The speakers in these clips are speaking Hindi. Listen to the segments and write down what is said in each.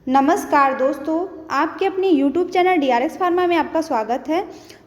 नमस्कार दोस्तों, आपके अपने YouTube चैनल DRX फार्मा में आपका स्वागत है।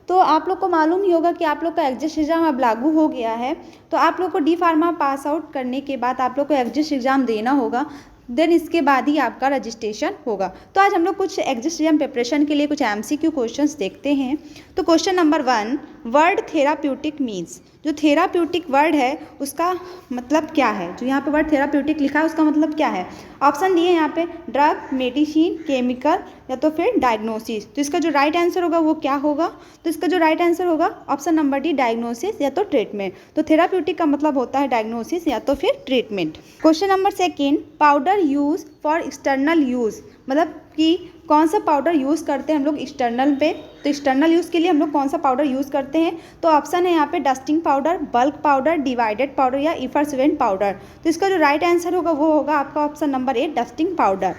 तो आप लोग को मालूम ही होगा कि आप लोग का एग्जिट एग्ज़ाम अब लागू हो गया है। तो आप लोग को डी फार्मा पास आउट करने के बाद आप लोग को एग्जिट एग्ज़ाम देना होगा, देन इसके बाद ही आपका रजिस्ट्रेशन होगा। तो आज हम लोग कुछ एग्जिट एग्ज़ाम प्रिपरेशन के लिए कुछ MCQ क्वेश्चंस देखते हैं। तो question number 1, word therapeutic means. जो थेराप्यूटिक वर्ड है उसका मतलब क्या है? जो यहाँ पे वर्ड थेराप्यूटिक लिखा है उसका मतलब क्या है? ऑप्शन दिए यहाँ पे ड्रग, मेडिसिन, केमिकल या तो फिर डायग्नोसिस। तो इसका जो राइट आंसर होगा वो क्या होगा? तो इसका जो राइट आंसर होगा ऑप्शन नंबर डी, डायग्नोसिस या तो ट्रीटमेंट। तो थेराप्यूटिक का मतलब होता है डायग्नोसिस या तो फिर treatment. Question number 2, powder use for external use, मतलब कि कौन सा पाउडर यूज़ करते हैं हम लोग एक्सटर्नल पे। तो एक्सटर्नल यूज़ के लिए हम लोग कौन सा पाउडर यूज़ करते हैं? तो ऑप्शन है यहाँ पे dusting powder, bulk powder, divided powder या इफरसेंट पाउडर। तो इसका जो राइट आंसर होगा वो होगा आपका option number A, dusting powder.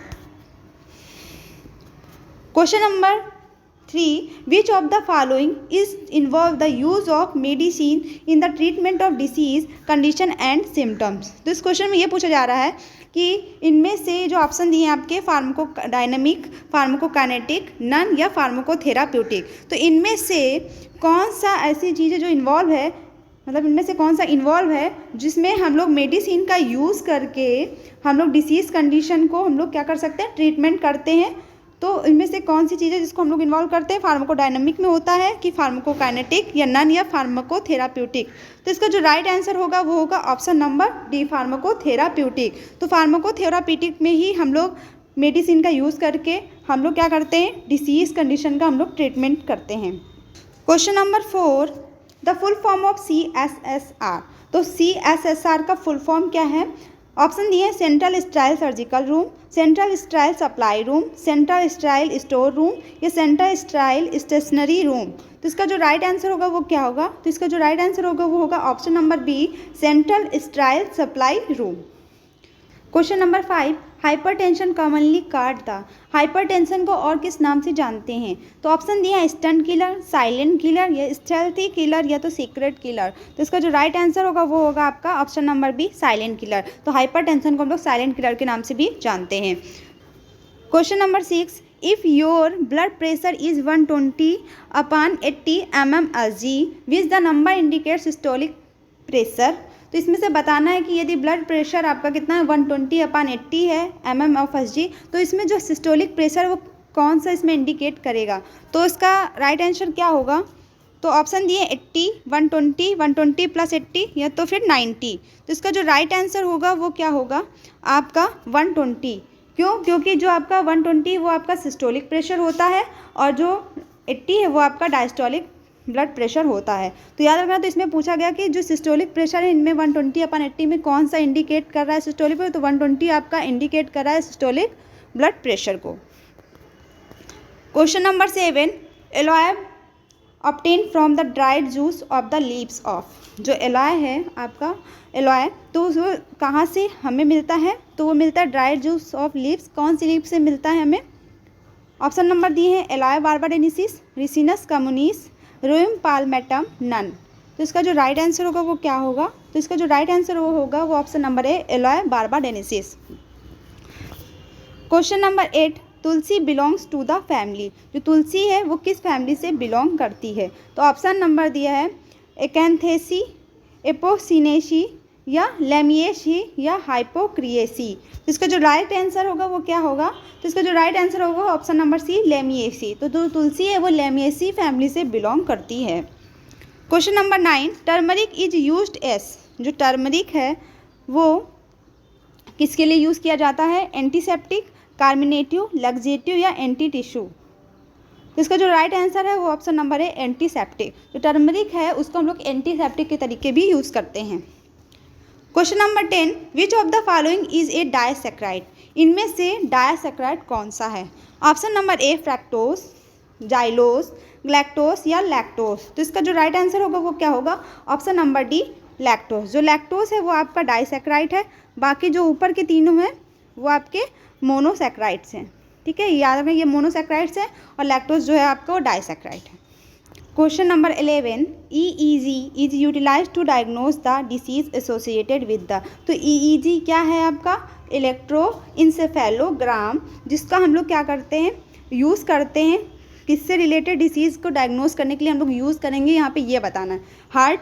Question number 3, which of the following is involve the use of medicine in the treatment of disease condition and symptoms. तो इस क्वेश्चन में ये पूछा जा रहा है कि इनमें से जो ऑप्शन दिए हैं आपके फार्माको डायनेमिक, फार्माकोकाइनेटिक, नन या फार्माकोथेराप्यूटिक, तो इनमें से कौन सा ऐसी चीज़ है जो इन्वॉल्व है, मतलब इनमें से कौन सा इन्वॉल्व है जिसमें हम लोग मेडिसिन का यूज़ करके हम लोग डिसीज़ कंडीशन को हम लोग क्या कर सकते हैं, ट्रीटमेंट करते हैं। तो इनमें से कौन सी चीज़ें जिसको हम लोग इन्वॉल्व करते हैं, फार्माकोडायनेमिक में होता है कि फार्माकोकाइनेटिक या नन या फार्माकोथेराप्यूटिक। तो इसका जो राइट आंसर होगा वो होगा ऑप्शन नंबर डी, फार्माकोथेराप्यूटिक। तो फार्माकोथेराप्यूटिक में ही हम लोग मेडिसिन का यूज़ करके हम लोग क्या करते हैं, डिसीज़ कंडीशन का हम लोग ट्रीटमेंट करते हैं। Question number 4, the full form of CSSR। तो CSSR का फुल फॉर्म क्या है? ऑप्शन दिए central style surgical room, central sterile supply room, central style store room या सेंट्रल स्टाइल स्टेशनरी रूम। तो इसका जो राइट आंसर होगा वो क्या होगा? तो इसका जो राइट आंसर होगा वो होगा option number B, central sterile supply room. Question number 5, hypertension commonly called the. Hypertension को और किस नाम से जानते हैं? तो ऑप्शन दिया है स्टंट किलर, साइलेंट किलर या स्टेल्थी किलर या तो सीक्रेट किलर। तो इसका जो राइट आंसर होगा वो होगा आपका option number B, silent killer. तो हाइपरटेंशन को हम लोग साइलेंट किलर के नाम से भी जानते हैं। Question number 6, if your blood pressure is 120/80 mmHg, which the number indicate systolic pressure. तो इसमें से बताना है कि यदि ब्लड प्रेशर आपका कितना है, 120/80 है mmHg, तो इसमें जो सिस्टोलिक प्रेशर वो कौन सा इसमें इंडिकेट करेगा? तो इसका राइट आंसर क्या होगा? तो ऑप्शन दिए 80, 120, 120 + 80 या तो फिर 90। तो इसका जो राइट आंसर होगा वो क्या होगा आपका 120। क्यों? क्योंकि जो आपका 120 वो आपका सिस्टोलिक प्रेशर होता है और जो 80 है वो आपका डायस्टोलिक ब्लड प्रेशर होता है। तो याद रखना, तो इसमें पूछा गया कि जो सिस्टोलिक प्रेशर है इनमें 120/80 में कौन सा इंडिकेट कर रहा है सिस्टोलिक प्रेशर? तो 120 आपका इंडिकेट कर रहा है सिस्टोलिक ब्लड प्रेशर को। Question number 7, alloy obtain from the dried juice of the leaves of. जो एलॉय है आपका, एलॉय तो वो कहाँ से हमें मिलता है? तो वो मिलता है ड्राइड जूस ऑफ लीव्स। कौन सी लीव्स से मिलता है हमें? ऑप्शन नंबर दिए हैं एलॉय बार्बाडेनेसिस, रिसिनस कम्युनिस, रोयम पाल्मेटम, नन। तो इसका जो राइट आंसर होगा वो क्या होगा? तो इसका जो राइट आंसर वो होगा वो option number A, aloe barbadensis. Question number 8, tulsi belongs to the family. जो तुलसी है वो किस फैमिली से बिलोंग करती है? तो ऑप्शन नंबर दिया है एकैंथेसी, एपोसिनेसी या लेमिएसी या हाइपोक्रिएसी। तो इसका जो राइट आंसर होगा वो क्या होगा? तो इसका जो राइट आंसर होगा ऑप्शन नंबर सी, लेमिएसी। तो जो तुलसी है वो लेमिएसी फैमिली से बिलोंग करती है। Question number 9, turmeric is used S. जो टर्मरिक है वो किसके लिए यूज़ किया जाता है? एंटीसेप्टिक, कार्मिनेटिव, लग्जेटिव या एंटी टिश्यू। तो इसका जो राइट आंसर है वो ऑप्शन नंबर है, एंटीसेप्टिक। जो टर्मरिक है उसको हम लोग एंटीसेप्टिक के तरीके भी यूज़ करते हैं। Question number 10, which of the following is a disaccharide. इनमें से डायसैक्राइड कौन सा है? Option number A, fructose, xylose, galactose या लैक्टोस। तो इसका जो राइट आंसर होगा वो क्या होगा? Option number D, lactose. जो लैक्टोस है वो आपका डायसैक्राइड है, बाकी जो ऊपर के तीनों हैं वो आपके मोनोसैक्राइड्स हैं। ठीक है, याद रखना ये मोनोसैक्राइड्स हैं और लैक्टोस जो है आपका वो डायसैक्राइड है। Question number 11, EEG is utilize to diagnose the disease associated with the. तो EEG क्या है आपका? इलेक्ट्रोइंसेफेलोग्राम, जिसका हम लोग क्या करते हैं, यूज़ करते हैं किससे रिलेटेड डिसीज़ को डायग्नोज करने के लिए हम लोग यूज़ करेंगे। यहाँ पे ये बताना है हार्ट,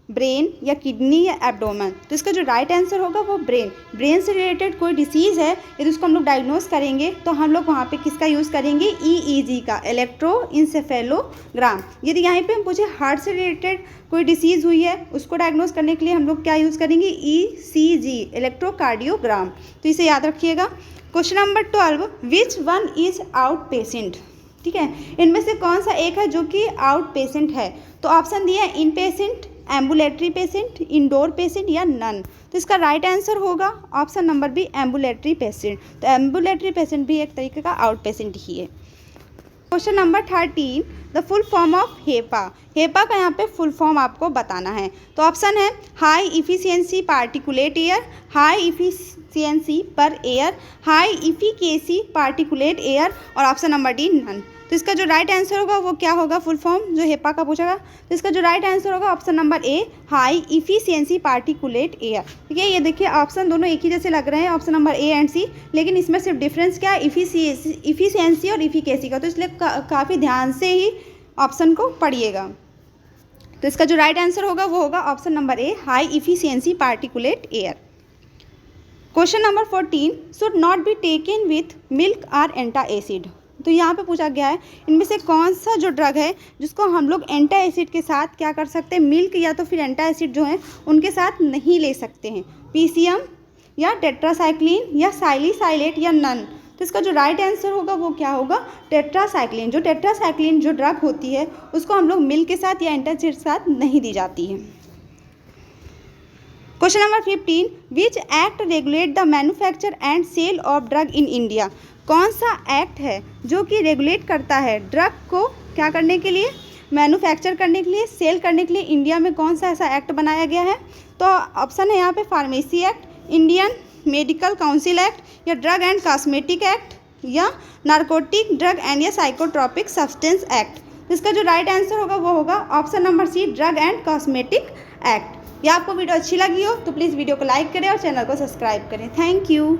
ब्रेन या किडनी या एब्डोमेन। तो इसका जो राइट आंसर होगा वो ब्रेन से रिलेटेड कोई डिसीज़ है यदि उसको हम लोग डायग्नोज करेंगे तो हम लोग वहाँ पे किसका यूज़ करेंगे? EEG का, इलेक्ट्रोइंसेफेलोग्राम। यदि यहाँ पे हम पूछे हार्ट से रिलेटेड कोई डिसीज़ हुई है उसको डायग्नोज करने के लिए हम लोग क्या यूज़ करेंगे? ECG, electrocardiogram. तो इसे याद रखिएगा। Question number 12, which one is out patient. ठीक है, इनमें से कौन सा एक है जो कि आउट पेशेंट है? तो ऑप्शन दिया है in patient, ambulatory patient, indoor patient या नन। तो इसका राइट आंसर होगा option number B, ambulatory patient. तो एम्बुलेटरी पेशेंट भी एक तरीके का आउट पेशेंट ही है। Question number 13, the full form of HEPA. HEPA का यहाँ पे फुल फॉर्म आपको बताना है। तो ऑप्शन है high efficiency particulate air, high efficiency per air, high efficacy particulate air और ऑप्शन नंबर डी नन। तो इसका जो राइट आंसर होगा वो क्या होगा? फुल फॉर्म जो हेपा का पूछेगा तो इसका जो राइट आंसर होगा option number A, high efficiency particulate air. ठीक है, ये देखिए ऑप्शन दोनों एक ही जैसे लग रहे हैं, ऑप्शन नंबर ए एंड सी, लेकिन इसमें सिर्फ डिफरेंस क्या है? इफिशियंसी और इफिकेसी का। तो इसलिए काफ़ी ध्यान से ही ऑप्शन को पढ़िएगा। तो इसका जो राइट आंसर होगा वो होगा option number A, high efficiency particulate air. Question number 14, should not be taken with milk or antacid. तो यहाँ पे पूछा गया है इनमें से कौन सा जो ड्रग है जिसको हम लोग एंटा एसिड के साथ क्या कर सकते हैं? मिल्क या तो फिर एंटा एसिड जो है उनके साथ नहीं ले सकते हैं। PCM या टेट्रासाइक्लिन या साइलिसाइलेट या नन। तो इसका जो राइट आंसर होगा वो क्या होगा? टेट्रासाइक्लिन। जो टेट्रासाइक्लिन जो ड्रग होती है उसको हम लोग मिल्क के साथ या एंटा एसिड के साथ नहीं दी जाती है। Question number 15, which act regulate the manufacture and sale of drug in India. कौन सा एक्ट है जो कि रेगुलेट करता है ड्रग को क्या करने के लिए? मैन्युफैक्चर करने के लिए, सेल करने के लिए। इंडिया में कौन सा ऐसा एक्ट बनाया गया है? तो ऑप्शन है यहाँ पे pharmacy act, Indian medical council act या ड्रग एंड कॉस्मेटिक एक्ट या नारकोटिक ड्रग एंड या साइकोट्रॉपिक सब्सटेंस एक्ट। इसका जो राइट आंसर होगा वो होगा option number C, drug and cosmetic act. या आपको वीडियो अच्छी लगी हो तो प्लीज़ वीडियो को लाइक करें और चैनल को सब्सक्राइब करें। Thank you.